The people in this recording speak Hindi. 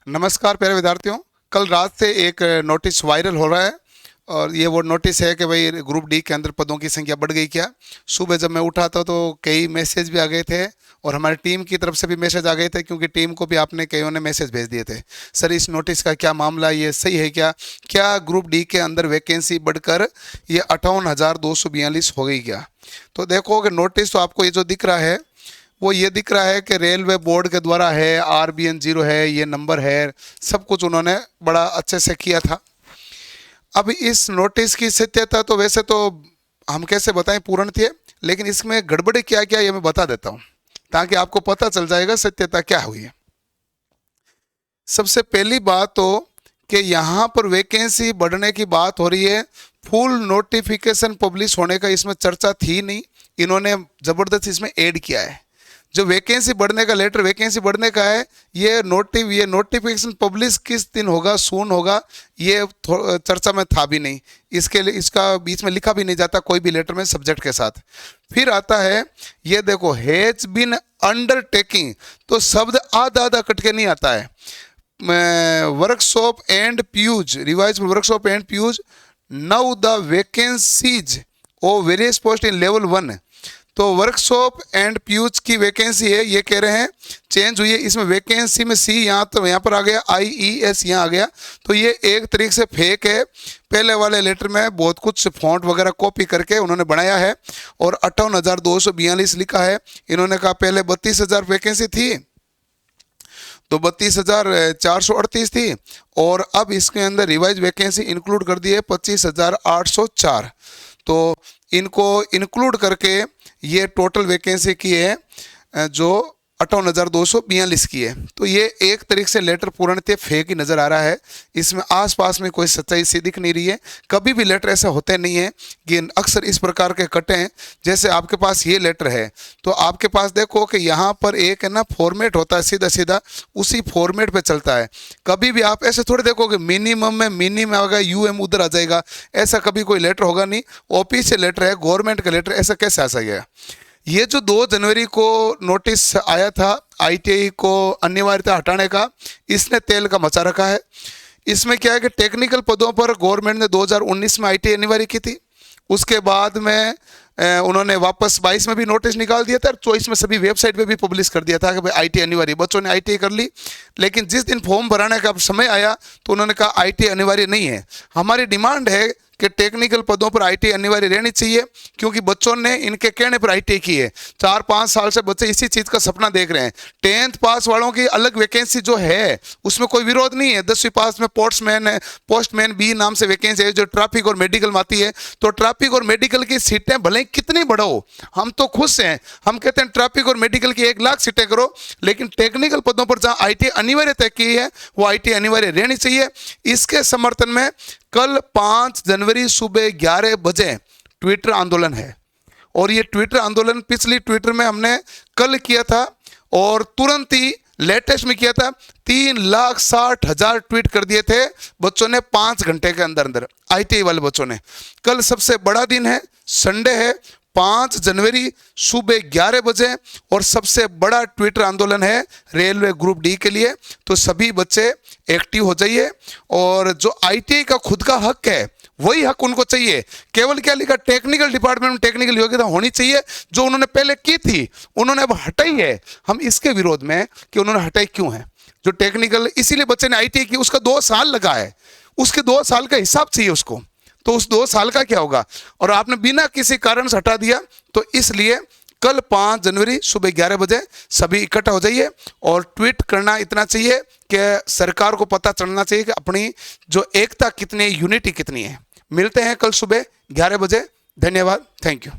नमस्कार प्यारे विद्यार्थियों। कल रात से एक नोटिस वायरल हो रहा है और ये वो नोटिस है कि भाई ग्रुप डी के अंदर पदों की संख्या बढ़ गई क्या। सुबह जब मैं उठा था तो कई मैसेज भी आ गए थे और हमारी टीम की तरफ से भी मैसेज आ गए थे, क्योंकि टीम को भी आपने कईयों ने मैसेज भेज दिए थे। सर इस नोटिस का क्या मामला, ये सही है क्या? क्या ग्रुप डी के अंदर वैकेंसी बढ़कर ये 58,242 हो गई क्या? तो देखो कि नोटिस तो आपको ये जो दिख रहा है वो ये दिख रहा है कि रेलवे बोर्ड के द्वारा है, RBN 0 है, ये नंबर है, सब कुछ उन्होंने बड़ा अच्छे से किया था। अब इस नोटिस की सत्यता तो वैसे तो हम कैसे बताएं, पूर्ण थी, लेकिन इसमें गड़बड़ी क्या क्या ये मैं बता देता हूं ताकि आपको पता चल जाएगा सत्यता क्या हुई है। सबसे पहली बात तो कि यहाँ पर वैकेंसी बढ़ने की बात हो रही है, फुल नोटिफिकेशन पब्लिश होने का इसमें चर्चा थी नहीं, इन्होंने जबरदस्त इसमें ऐड किया है। जो वैकेंसी बढ़ने का लेटर वैकेंसी बढ़ने का है, ये नोटिफिकेशन पब्लिश किस दिन होगा, सून होगा, ये चर्चा में था भी नहीं। इसके लिए इसका बीच में लिखा भी नहीं जाता कोई भी लेटर में सब्जेक्ट के साथ। फिर आता है ये देखो, हैज बीन अंडरटेकिंग, तो शब्द आधा आधा कट के नहीं आता है। Workshop and PUs, revise workshop and PUs, now the vacancies of various post in level 1। तो वर्कशॉप एंड प्यूज की वैकेंसी है, ये कह रहे हैं चेंज हुई है। इसमें वैकेंसी में सी यहाँ तो यहाँ पर आ गया, IES यहाँ आ गया, तो ये एक तरीके से फेक है। पहले वाले लेटर में बहुत कुछ फॉन्ट वगैरह कॉपी करके उन्होंने बनाया है और 58,242 लिखा है। इन्होंने कहा पहले 32,000 वैकेंसी थी तो 32,438 थी और अब इसके अंदर रिवाइज वैकेंसी इंक्लूड कर दी है 25,804। तो इनको इंक्लूड करके ये टोटल वैकेंसी की है जो 58,242 की है। तो ये एक तरीके से लेटर पूर्णतः फेक ही नज़र आ रहा है, इसमें आसपास में कोई सच्चाई सी दिख नहीं रही है। कभी भी लेटर ऐसा होते नहीं है कि अक्सर इस प्रकार के कटे हैं। जैसे आपके पास ये लेटर है तो आपके पास देखो कि यहाँ पर एक है ना फॉर्मेट होता है, सीधा सीधा उसी फॉर्मेट पे चलता है। कभी भी आप ऐसे थोड़े देखोगे मिनिमम में मिनिमम आएगा, UM उधर आ जाएगा, ऐसा कभी कोई लेटर होगा नहीं। ऑफिशियल लेटर है, गवर्नमेंट का लेटर, ऐसा कैसे आ सकेगा? ये जो 2 जनवरी को नोटिस आया था ITI को अनिवार्यता हटाने का, इसने तेल का मचा रखा है। इसमें क्या है कि टेक्निकल पदों पर गवर्नमेंट ने 2019 में ITI अनिवार्य की थी, उसके बाद में उन्होंने वापस 22 में भी नोटिस निकाल दिया था और 24 में सभी वेबसाइट पे भी पब्लिश कर दिया था कि भाई ITI अनिवार्य। बच्चों ने ITI कर ली, लेकिन जिस दिन फॉर्म भराने का समय आया तो उन्होंने कहा ITI अनिवार्य नहीं है। हमारी डिमांड है कि टेक्निकल पदों पर ITI अनिवार्य रहनी चाहिए, क्योंकि बच्चों ने इनके कहने पर ITI की है। 4-5 साल से बच्चे इसी चीज़ का सपना देख रहे हैं। 10th पास वालों की अलग वैकेंसी जो है उसमें कोई विरोध नहीं है। 10वीं पास में पोस्टमैन B नाम से वैकेंसी है जो ट्रैफिक और मेडिकल में आती है। तो ट्रैफिक और मेडिकल की सीटें भले कितनी बढ़ाओ, हम तो खुश हैं। हम कहते हैं ट्रैफिक और मेडिकल की 1 लाख सीटें करो, लेकिन टेक्निकल पदों पर जहाँ ITI अनिवार्य तय की है वो ITI अनिवार्य रहनी चाहिए। इसके समर्थन में कल 5 जनवरी सुबह 11 बजे ट्विटर आंदोलन है और ये ट्विटर आंदोलन पिछली ट्विटर में हमने कल किया था और तुरंत ही लेटेस्ट में किया था। 3,60,000 ट्वीट कर दिए थे बच्चों ने 5 घंटे के अंदर अंदर, ITI वाले बच्चों ने। कल सबसे बड़ा दिन है, संडे है, 5 जनवरी सुबह 11 बजे और सबसे बड़ा ट्विटर आंदोलन है रेलवे ग्रुप D के लिए। तो सभी बच्चे एक्टिव हो जाइए और जो ITI का खुद का हक है वही हक उनको चाहिए। केवल क्या लिखा, टेक्निकल डिपार्टमेंट में टेक्निकल योग्यता होनी चाहिए, जो उन्होंने पहले की थी उन्होंने अब हटाई है। हम इसके विरोध में कि उन्होंने हटाई क्यों है। जो टेक्निकल इसीलिए बच्चे ने ITI की, उसका 2 साल लगा है, उसके 2 साल का हिसाब चाहिए उसको, तो उस 2 साल का क्या होगा। और आपने बिना किसी कारण से हटा दिया, तो इसलिए कल 5 जनवरी सुबह 11 बजे सभी इकट्ठा हो जाइए और ट्वीट करना इतना चाहिए कि सरकार को पता चलना चाहिए कि अपनी जो एकता कितनी है, यूनिटी कितनी है। मिलते हैं कल सुबह 11 बजे। धन्यवाद, थैंक यू।